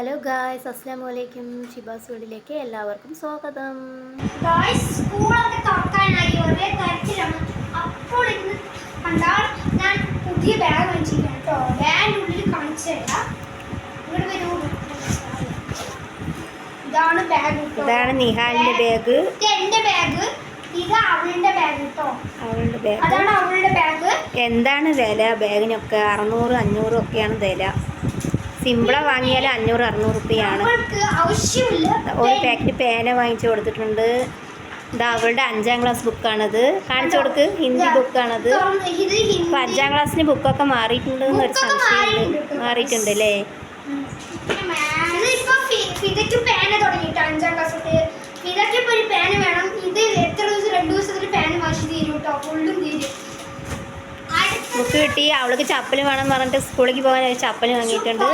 Hello guys, അസ്സലാമു അലൈക്കും. ഷിബാസ് വീടിലേക്ക് എല്ലാവർക്കും സ്വാഗതം. ഗായ്സ്, സ്കൂളൊക്കെ തുറക്കാനായി ഒരേ തിരക്കിലാണ്. അപ്പോൾ ഇന്ന് കണ്ടാൽ ഞാൻ പുതിയ ബാഗ് വാങ്ങിച്ചിരിക്കുകയാണ് കേട്ടോ. ബാഗിൻ്റെ ഉള്ളിൽ കാണിച്ചു തരാം. ഇങ്ങോട്ട് വരൂ. ഇതാണ് ബാഗ്. ഇതാണ് നിഹാലിന്റെ ബാഗ്. ഇത് എൻ്റെ ബാഗ്. ഇത് അവളുടെ ബാഗ് കേട്ടോ. അവളുടെ ബാഗ്. അതാണ് അവളുടെ ബാഗ്. എന്താണ് വില ബാഗിനൊക്കെ? 600-500 ഒക്കെയാണ് വില. സിമ്പിളാ വാങ്ങിയാൽ 500-600 റുപ്യാണ്. ഒരു പാക്കറ്റ് പേന വാങ്ങിച്ചു കൊടുത്തിട്ടുണ്ട്. ഇതാ അവളുടെ 5ാം ക്ലാസ് ബുക്കാണത്. കാണിച്ചു കൊടുക്ക്. ഹിന്ദി ബുക്കാണത്. ഇപ്പം 5ാം ക്ലാസ്സിന് ബുക്കൊക്കെ മാറിയിട്ടുണ്ട് എന്നൊരു സംശയമുണ്ട്. മാറിയിട്ടുണ്ട് അല്ലേ? ബുക്ക് കിട്ടി. അവൾക്ക് ചപ്പൽ വേണം പറഞ്ഞിട്ട് സ്കൂളിലേക്ക് പോകാൻ ചപ്പൽ വാങ്ങിയിട്ടുണ്ട്.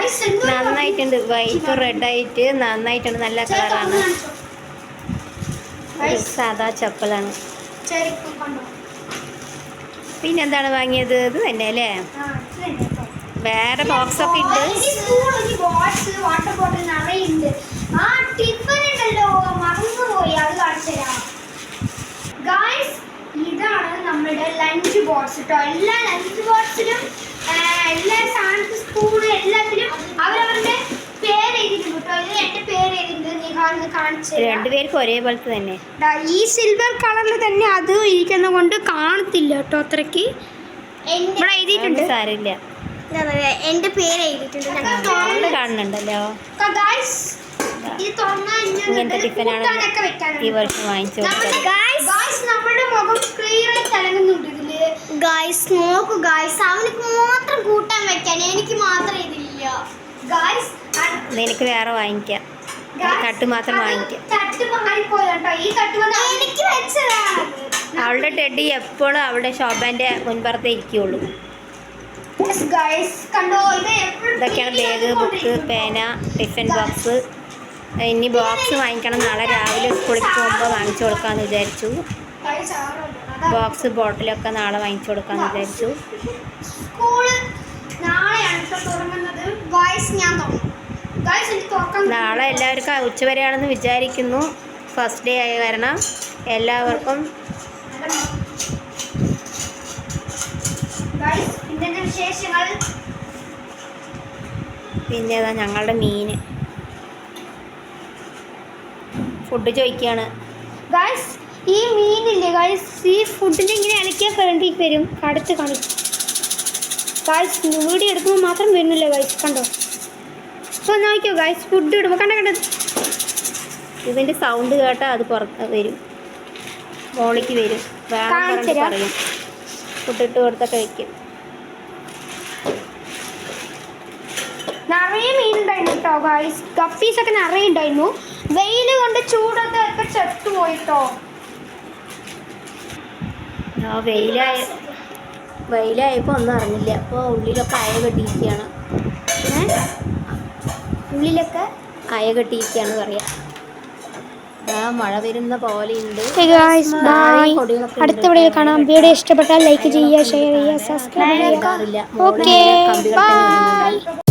നന്നായിട്ടുണ്ട്. വൈറ്റ് റെഡായിട്ട് നന്നായിട്ടുണ്ട്. നല്ല കളറാണ്. സാധാ ചപ്പലാണ്. പിന്നെന്താണ് വാങ്ങിയത്? ഇത് തന്നെ അല്ലേ? വേറെ ബോക്സൊക്കെ ഉണ്ട്. ഇതാണ് നമ്മുടെ ലഞ്ച് ബോക്സ് കേട്ടോ. എല്ലാ ലഞ്ച് ബോക്സിലും എല്ലാ സാധനത്തും സ്പൂണ് എല്ലാത്തിലും അവരവരുടെ പേര് എഴുതിയിട്ടുണ്ട് കേട്ടോ. ഇത് എൻ്റെ പേര് എഴുതിയിട്ടുണ്ട്. നിഹാലിന് കാണിച്ചു. രണ്ടുപേർക്കും ഒരേപോലത്തെ തന്നെ. ഈ സിൽവർ കളറിൽ തന്നെ അത് ഇരിക്കുന്ന കൊണ്ട് കാണത്തില്ല കേട്ടോ. അത്രയ്ക്ക് ഇവിടെ എഴുതിയിട്ടുണ്ട്. സാരില്ല, എൻ്റെ പേര് എഴുതിയിട്ടുണ്ട്. കാണുന്നുണ്ടല്ലോ. ഇങ്ങനത്തെ ടിഫിനാണ് ഈ വർഷം വാങ്ങിച്ചു കൊടുത്തത്. നമ്മുടെ മുഖം ക്ലിയർ തിളങ്ങുന്നുണ്ട് ഇതില്. ഗായ്സ് നോക്കൂ ഗായ്സ്, അവനക്ക് മാത്രം കൂട്ടാൻ വെക്കാൻ, എനിക്ക് മാത്രം ഇതില്ല. ഗായ്സ് നിനക്ക് വേറെ വാങ്ങിക്കാം. തട്ട് മാത്രം വാങ്ങിക്കാം. തട്ട് മാറിപ്പോയിട്ടോ. ഈ തട്ട് എനിക്ക് വെച്ചതാണ്. അവളുടെ ടെഡി എപ്പോഴും അവളുടെ ഷോപ്പാൻ്റെ മുൻപുറത്തേ ഇരിക്കുകയുള്ളൂ. ഇതൊക്കെയാണ് ബാഗ്, ബുക്ക്, പേന, ടിഫിൻ ബോക്സ്. ഇനി ബോക്സ് വാങ്ങിക്കണം. നാളെ രാവിലെ സ്കൂളിൽ പോകുമ്പോൾ വാങ്ങിച്ചു കൊടുക്കാമെന്ന് വിചാരിച്ചു. ബോക്സ് ബോട്ടിലൊക്കെ നാളെ വാങ്ങിച്ചു കൊടുക്കാമെന്ന് വിചാരിച്ചു. നാളെ എല്ലാവർക്കും ഉച്ചവരെയാണെന്ന് വിചാരിക്കുന്നു. ഫസ്റ്റ് ഡേ ആയ കാരണം എല്ലാവർക്കും. പിന്നെ ഏതാ ഞങ്ങളുടെ മീൻ ഫുഡ് ചോദിക്കുകയാണ്. ഗൈസ്, ഈ മീനില്ലേ ഗൈസ്, ഈ ഫുഡിൻ്റെ ഇങ്ങനെ ഇളക്കിയാൽ വേണ്ടി വരും. അടുത്ത് കാണിക്കും ഗൈസ്. വീഡിയോ എടുക്കുമ്പോൾ മാത്രം വരുന്നില്ല ഗൈസ്. കണ്ടോ? അപ്പോൾ നോക്കിയോ ഗൈസ്, ഫുഡ് ഇടുമ്പോൾ കണ്ടത്. ഇതിൻ്റെ സൗണ്ട് കേട്ടാൽ അത് പുറത്ത് വരും, മോളിക്ക് വരും. വേണം പറയും. ഫുഡ് ഇട്ട് കൊടുത്തൊക്കെ വയ്ക്കും. നിറയെ മീൻ ഉണ്ടായിരുന്നു കേട്ടോ ഗൈസ്. ഗപ്പീസൊക്കെ നിറയെ ഉണ്ടായിരുന്നു. വെയിൽ കൊണ്ട് ചൂടൊക്കെ ചത്തുപോയിട്ടോ. വെയിലായപ്പോൾ ഒന്നും അറിഞ്ഞില്ല. അപ്പോൾ ഉള്ളിലൊക്കെ അയ കെട്ടിയിരിക്കുകയാണ്. ഉള്ളിലൊക്കെ അയ കെട്ടിയിരിക്കുകയാണ് പറയാം. മഴ വരുന്ന പോലെയുണ്ട്. അടുത്ത വീഡിയോ കാണാം. വീഡിയോ ഇഷ്ടപ്പെട്ടാൽ ലൈക്ക് ചെയ്യുക, ഷെയർ ചെയ്യുക, സബ്സ്ക്രൈബ് ചെയ്യുക. Okay, by.